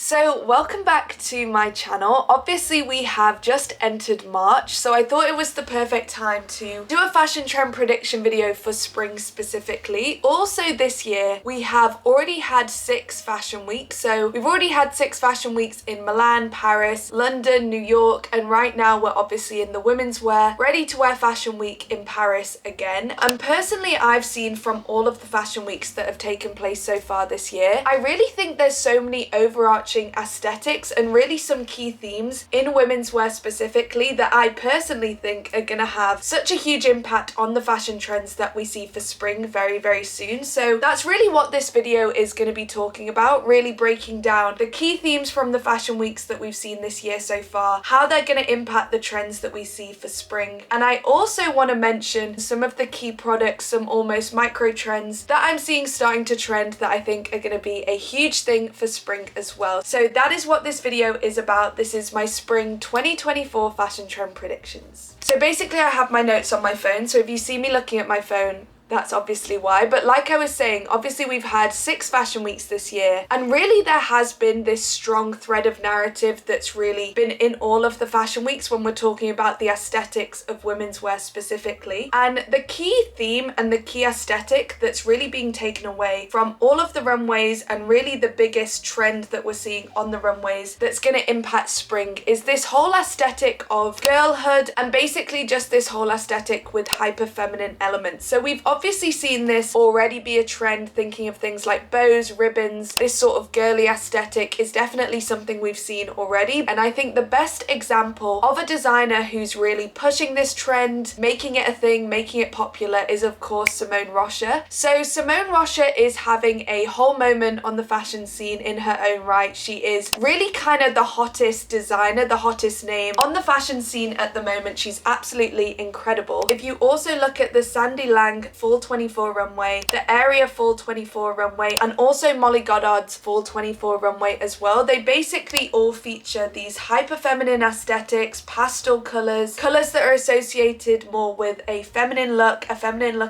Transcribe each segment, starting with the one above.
So welcome back to my channel. Obviously we have just entered March, so I thought it was the perfect time to do a fashion trend prediction video for spring specifically. Also this year we have already had 6 fashion weeks, so we've already had 6 fashion weeks in Milan, Paris, London, New York, and right now we're obviously in the women's wear, ready to wear fashion week in Paris again. And personally I've seen from all of the fashion weeks that have taken place so far this year, I really think there's so many overarching aesthetics and really some key themes in women's wear specifically that I personally think are gonna have such a huge impact on the fashion trends that we see for spring very soon. So that's really what this video is going to be talking about, really breaking down the key themes from the fashion weeks that we've seen this year so far, how they're going to impact the trends that we see for spring. And I also want to mention some of the key products, some almost micro trends that I'm seeing starting to trend that I think are going to be a huge thing for spring as well. So that is what this video is about. This is my spring 2024 fashion trend predictions. So basically I have my notes on my phone, so if you see me looking at my phone, that's obviously why. But like I was saying, obviously we've had 6 fashion weeks this year, and really there has been this strong thread of narrative that's really been in all of the fashion weeks when we're talking about the aesthetics of women's wear specifically. And the key theme and the key aesthetic that's really being taken away from all of the runways, and really the biggest trend that we're seeing on the runways that's going to impact spring, is this whole aesthetic of girlhood and basically just this whole aesthetic with hyper feminine elements. So we've obviously seen this already be a trend, thinking of things like bows, ribbons. This sort of girly aesthetic is definitely something we've seen already, and I think the best example of a designer who's really pushing this trend, making it a thing, making it popular, is of course Simone Rocha. So Simone Rocha is having a whole moment on the fashion scene in her own right. She is really kind of the hottest designer, the hottest name on the fashion scene at the moment. She's absolutely incredible. If you also look at the Sandy Lang Fall 24 runway, the Area Fall 24 runway, and also Molly Goddard's Fall 24 runway as well, they basically all feature these hyper feminine aesthetics, pastel colors that are associated more with a feminine look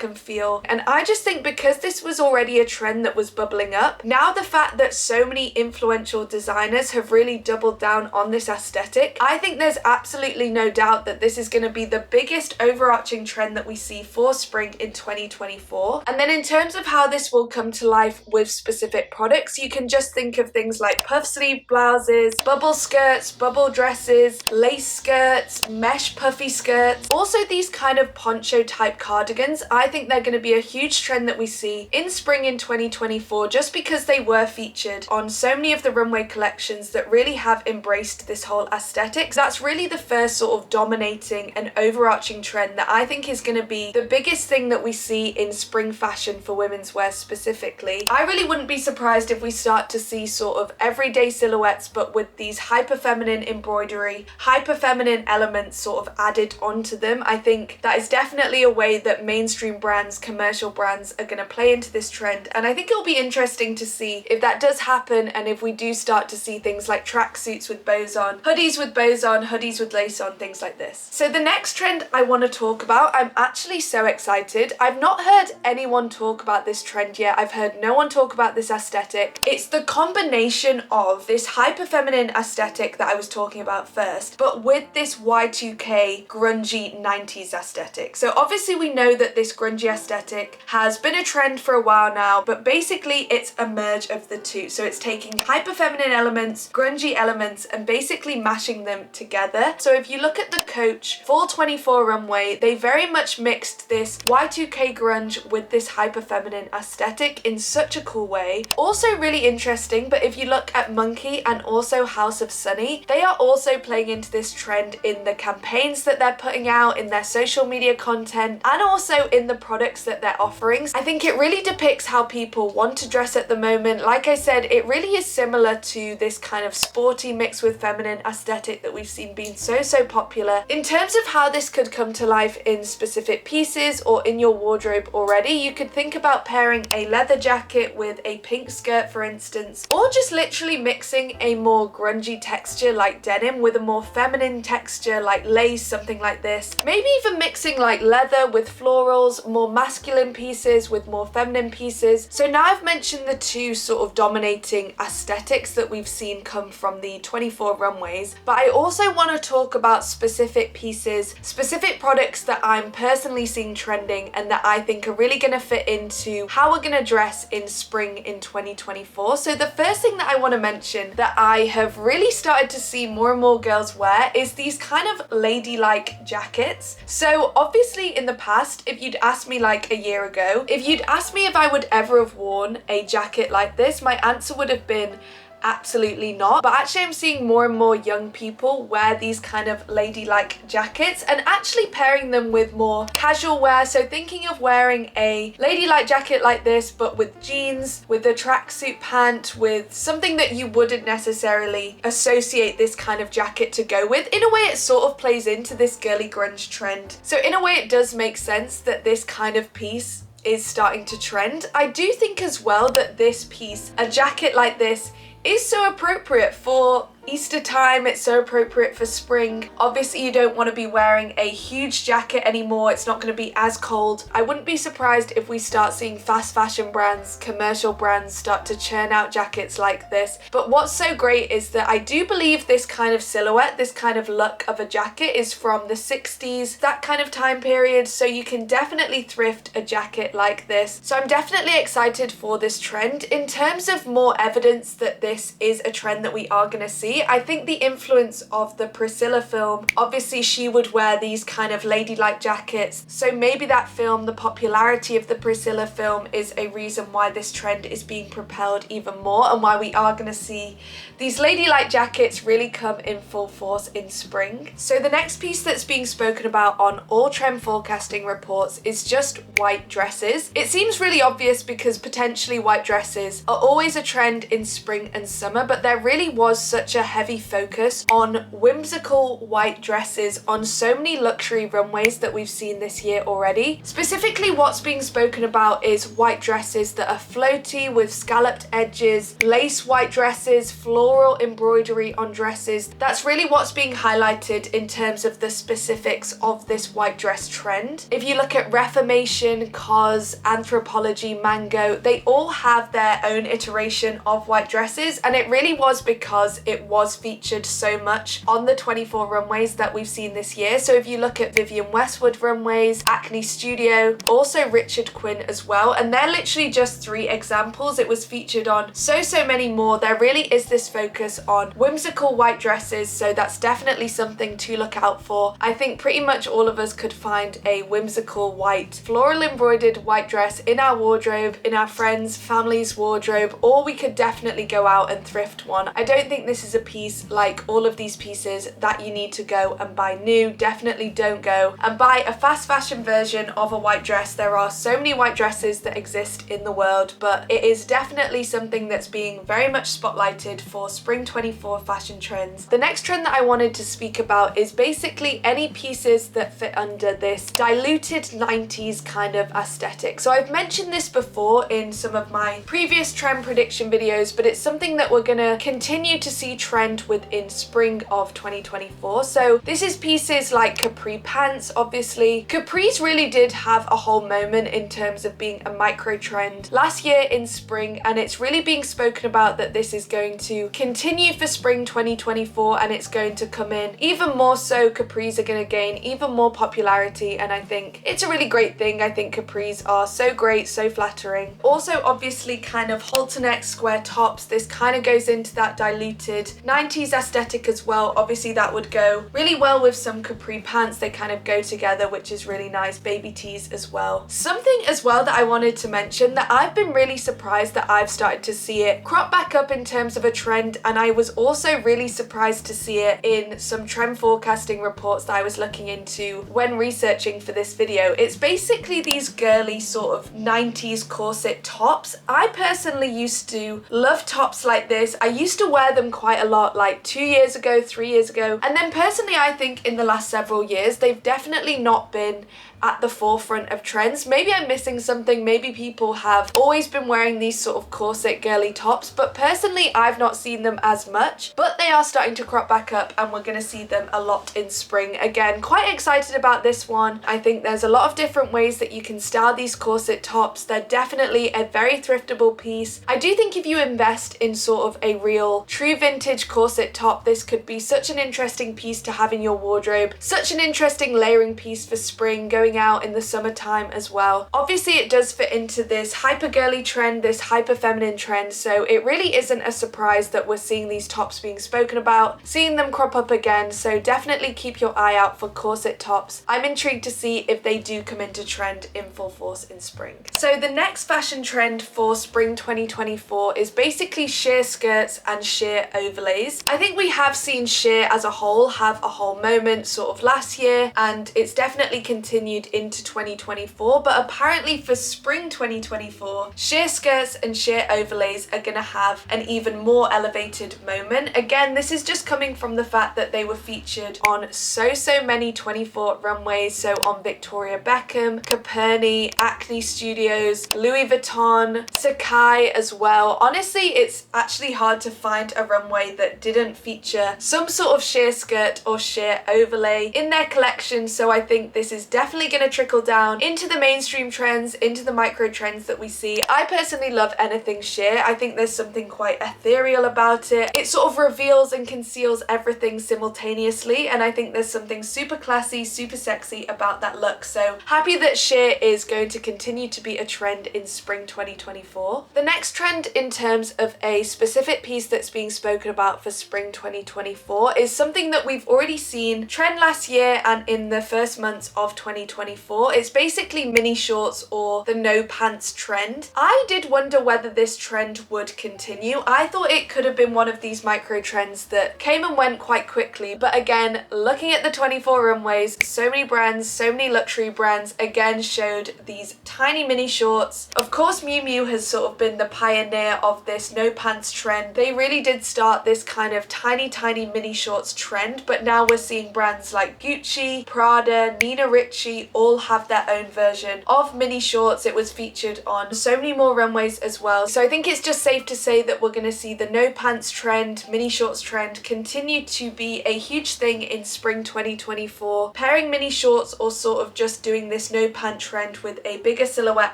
and feel. And I just think because this was already a trend that was bubbling up, now the fact that so many influential designers have really doubled down on this aesthetic, I think there's absolutely no doubt that this is going to be the biggest overarching trend that we see for spring in 2024. And then in terms of how this will come to life with specific products, you can just think of things like puff sleeve blouses, bubble skirts, bubble dresses, lace skirts, mesh puffy skirts, also these kind of poncho type cardigans. I think they're going to be a huge trend that we see in spring in 2024 just because they were featured on so many of the runway collections that really have embraced this whole aesthetic. So that's really the first sort of dominating and overarching trend that I think is going to be the biggest thing that we see in spring fashion for women's wear specifically. I really wouldn't be surprised if we start to see sort of everyday silhouettes but with these hyper feminine embroidery, hyper feminine elements sort of added onto them. I think that is definitely a way that mainstream brands, commercial brands are going to play into this trend, and I think it'll be interesting to see if that does happen and if we do start to see things like tracksuits with bows on, hoodies with bows on, hoodies with lace on, things like this. So the next trend I want to talk about, I'm actually so excited. I've not heard anyone talk about this trend yet. I've heard no one talk about this aesthetic. It's the combination of this hyper feminine aesthetic that I was talking about first, but with this Y2K grungy 90s aesthetic. So obviously we know that this grungy aesthetic has been a trend for a while now, but basically it's a merge of the two. So it's taking hyper feminine elements, grungy elements, and basically mashing them together. So if you look at the Coach Fall 24 runway, they very much mixed this Y2K grunge with this hyper feminine aesthetic in such a cool way. Also really interesting, but if you look at Monkey and also House of Sunny, they are also playing into this trend in the campaigns that they're putting out, in their social media content, and also in the products that they're offering. I think it really depicts how people want to dress at the moment. Like I said, it really is similar to this kind of sporty mix with feminine aesthetic that we've seen being so popular. In terms of how this could come to life in specific pieces or in your wardrobe wardrobe already. You could think about pairing a leather jacket with a pink skirt, for instance, or just literally mixing a more grungy texture like denim with a more feminine texture like lace, something like this. Maybe even mixing like leather with florals, more masculine pieces with more feminine pieces. So now I've mentioned the two sort of dominating aesthetics that we've seen come from the 24 runways, but I also want to talk about specific pieces, specific products that I'm personally seeing trending and that I think are really going to fit into how we're going to dress in spring in 2024. So the first thing that I want to mention that I have really started to see more and more girls wear is these kind of ladylike jackets. So obviously in the past, if you'd asked me like a year ago, if you'd asked me if I would ever have worn a jacket like this, my answer would have been absolutely not. But actually I'm seeing more and more young people wear these kind of ladylike jackets and actually pairing them with more casual wear. So thinking of wearing a ladylike jacket like this but with jeans, with a tracksuit pant, with something that you wouldn't necessarily associate this kind of jacket to go with. In a way it sort of plays into this girly grunge trend. So in a way it does make sense that this kind of piece is starting to trend. I do think as well that this piece, a jacket like this, is so appropriate for Easter time. It's so appropriate for spring. Obviously you don't want to be wearing a huge jacket anymore. It's not going to be as cold. I wouldn't be surprised if we start seeing fast fashion brands, commercial brands start to churn out jackets like this. But what's so great is that I do believe this kind of silhouette, this kind of look of a jacket is from the 60s, that kind of time period. So you can definitely thrift a jacket like this. So I'm definitely excited for this trend. In terms of more evidence that this is a trend that we are going to see, I think the influence of the Priscilla film, obviously she would wear these kind of ladylike jackets. So maybe that film, the popularity of the Priscilla film is a reason why this trend is being propelled even more and why we are going to see these ladylike jackets really come in full force in spring. So the next piece that's being spoken about on all trend forecasting reports is just white dresses. It seems really obvious because potentially white dresses are always a trend in spring and summer, but there really was such a heavy focus on whimsical white dresses on so many luxury runways that we've seen this year already. Specifically what's being spoken about is white dresses that are floaty with scalloped edges, lace white dresses, floral embroidery on dresses. That's really what's being highlighted in terms of the specifics of this white dress trend. If you look at Reformation, COS, Anthropologie, Mango, they all have their own iteration of white dresses, and it really was because it was featured so much on the 24 runways that we've seen this year. So if you look at Vivienne Westwood runways, Acne Studio, also Richard Quinn as well, and they're literally just 3 examples. It was featured on so many more. There really is this focus on whimsical white dresses, so that's definitely something to look out for. I think pretty much all of us could find a whimsical white floral embroidered white dress in our wardrobe, in our friends' family's wardrobe, or we could definitely go out and thrift one. I don't think this is a piece like all of these pieces that you need to go and buy new. Definitely don't go and buy a fast fashion version of a white dress. There are so many white dresses that exist in the world, but it is definitely something that's being very much spotlighted for spring 24 fashion trends. The next trend that I wanted to speak about is basically any pieces that fit under this diluted 90s kind of aesthetic. So I've mentioned this before in some of my previous trend prediction videos, but it's something that we're gonna continue to see trend within spring of 2024. So this is pieces like capri pants. Obviously capris really did have a whole moment in terms of being a micro trend last year in spring, and it's really being spoken about that this is going to continue for spring 2024 and it's going to come in even more so. Capris are going to gain even more popularity, and I think it's a really great thing. I think capris are so great, so flattering. Also obviously kind of halter neck square tops. This kind of goes into that diluted 90s aesthetic as well. Obviously that would go really well with some capri pants. They kind of go together, which is really nice. Baby tees as well. Something as well that I wanted to mention that I've been really surprised that I've started to see it crop back up in terms of a trend, and I was also really surprised to see it in some trend forecasting reports that I was looking into when researching for this video. It's basically these girly sort of 90s corset tops. I personally used to love tops like this. I used to wear them quite a lot like 2 years ago, 3 years ago, and then personally I think in the last several years they've definitely not been at the forefront of trends. Maybe I'm missing something. Maybe people have always been wearing these sort of corset girly tops, but personally I've not seen them as much, but they are starting to crop back up and we're going to see them a lot in spring. Again, quite excited about this one. I think there's a lot of different ways that you can style these corset tops. They're definitely a very thriftable piece. I do think if you invest in sort of a real true vintage corset top, this could be such an interesting piece to have in your wardrobe, such an interesting layering piece for spring, going out in the summertime as well. Obviously it does fit into this hyper girly trend, this hyper feminine trend, so it really isn't a surprise that we're seeing these tops being spoken about, seeing them crop up again, so definitely keep your eye out for corset tops. I'm intrigued to see if they do come into trend in full force in spring. So the next fashion trend for spring 2024 is basically sheer skirts and sheer overlays. I think we have seen sheer as a whole have a whole moment sort of last year, and it's definitely continued into 2024, but apparently for spring 2024, sheer skirts and sheer overlays are gonna have an even more elevated moment. Again, this is just coming from the fact that they were featured on so many 24 runways, so on Victoria Beckham, Coperni, Acne Studios, Louis Vuitton, Sacai as well. Honestly, it's actually hard to find a runway that didn't feature some sort of sheer skirt or sheer overlay in their collection, so I think this is definitely going to trickle down into the mainstream trends, into the micro trends that we see. I personally love anything sheer. I think there's something quite ethereal about it. It sort of reveals and conceals everything simultaneously, and I think there's something super classy, super sexy about that look, so happy that sheer is going to continue to be a trend in spring 2024. The next trend in terms of a specific piece that's being spoken about for spring 2024 is something that we've already seen trend last year and in the first months of 2024. It's basically mini shorts or the no pants trend. I did wonder whether this trend would continue. I thought it could have been one of these micro trends that came and went quite quickly, but again, looking at the 24 runways, so many brands, so many luxury brands again showed these tiny mini shorts. Of course, Miu Miu has sort of been the pioneer of this no pants trend. They really did start this kind of tiny mini shorts trend, but now we're seeing brands like Gucci, Prada, Nina Ricci all have their own version of mini shorts. It was featured on so many more runways as well. So I think it's just safe to say that we're going to see the no pants trend, mini shorts trend continue to be a huge thing in spring 2024. Pairing mini shorts or sort of just doing this no pant trend with a bigger silhouette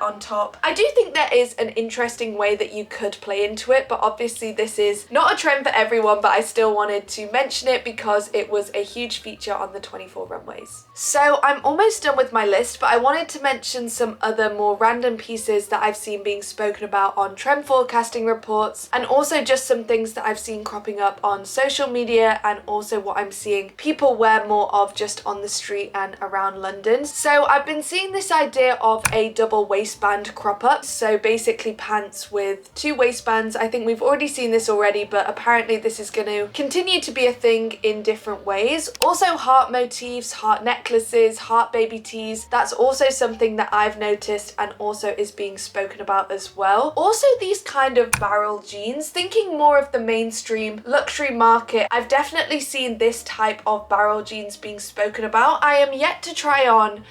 on top. I do think there is an interesting way that you could play into it, but obviously this is not a trend for everyone, but I still wanted to mention it because it was a huge feature on the 24 runways. So I'm almost done with my list, but I wanted to mention some other more random pieces that I've seen being spoken about on trend forecasting reports, and also just some things that I've seen cropping up on social media, and also what I'm seeing people wear more of just on the street and around London. So I've been seeing this idea of a double waistband crop up, so basically pants with two waistbands. I think we've already seen this already, but apparently this is going to continue to be a thing in different ways. Also heart motifs, heart necklaces, heart baby tees, that's also something that I've noticed and also is being spoken about as well. Also these kind of barrel jeans, thinking more of the mainstream luxury market, I've definitely seen this type of barrel jeans being spoken about. I am yet to try on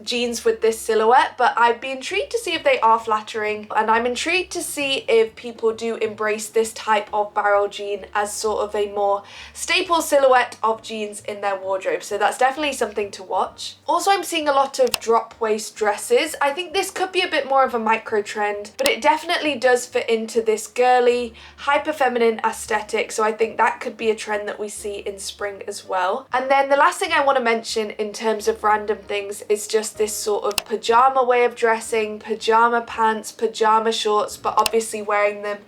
jeans with this silhouette, but I'd be intrigued to see if they are flattering, and I'm intrigued to see if people do embrace this type of barrel jean as sort of a more staple silhouette of jeans in their wardrobe, so that's definitely something to watch. Also, I'm seeing a lot of drop waist dresses. I think this could be a bit more of a micro trend, but it definitely does fit into this girly, hyper feminine aesthetic, so I think that could be a trend that we see in spring as well. And then the last thing I want to mention in terms of random things is just this sort of pajama way of dressing, pajama pants, pajama shorts, but obviously wearing them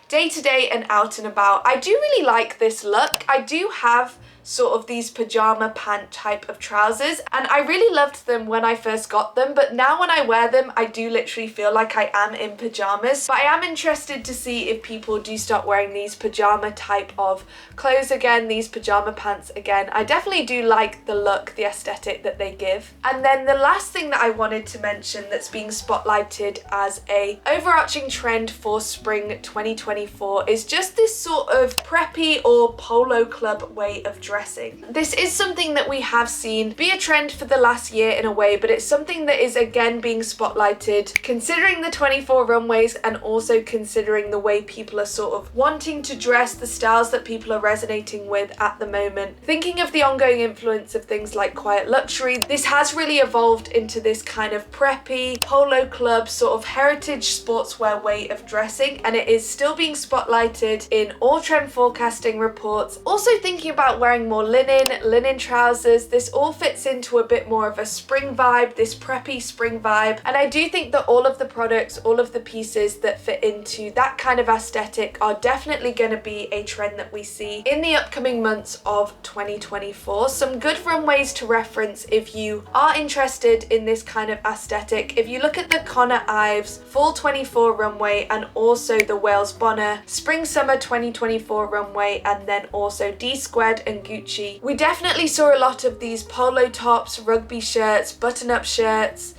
day to day and out and about. I do really like this look. I do have sort of these pajama pant type of trousers, and I really loved them when I first got them, but now when I wear them I do literally feel like I am in pajamas. But I am interested to see if people do start wearing these pajama type of clothes again, these pajama pants again. I definitely do like the look, the aesthetic that they give. And then the last thing that I wanted to mention that's being spotlighted as a overarching trend for spring 2024 is just this sort of preppy or polo club way of dressing. dressing. This is something that we have seen be a trend for the last year in a way, but it's something that is again being spotlighted considering the 24 runways and also considering the way people are sort of wanting to dress, the styles that people are resonating with at the moment. Thinking of the ongoing influence of things like quiet luxury, this has really evolved into this kind of preppy, polo club, sort of heritage sportswear way of dressing, and it is still being spotlighted in all trend forecasting reports. Also thinking about wearing more linen trousers. This all fits into a bit more of a spring vibe, this preppy spring vibe, and I do think that all of the products, all of the pieces that fit into that kind of aesthetic are definitely going to be a trend that we see in the upcoming months of 2024. Some good runways to reference if you are interested in this kind of aesthetic. If you look at the Connor Ives Fall 24 runway and also the Wales Bonner Spring Summer 2024 runway, and then also D Squared and Gucci, we definitely saw a lot of these polo tops, rugby shirts, button-up shirts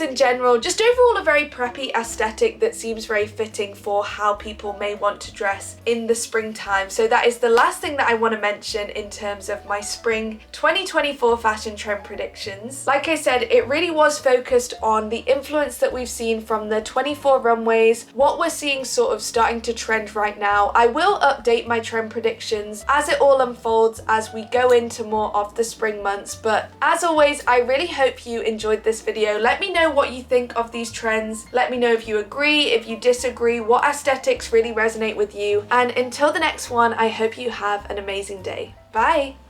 in general, just overall a very preppy aesthetic that seems very fitting for how people may want to dress in the springtime. So that is the last thing that I want to mention in terms of my spring 2024 fashion trend predictions. Like I said, it really was focused on the influence that we've seen from the 24 runways, what we're seeing sort of starting to trend right now. I will update my trend predictions as it all unfolds as we go into more of the spring months, but as always, I really hope you enjoyed this video. Let me know what you think of these trends. Let me know if you agree, if you disagree, what aesthetics really resonate with you, and until the next one, I hope you have an amazing day. Bye!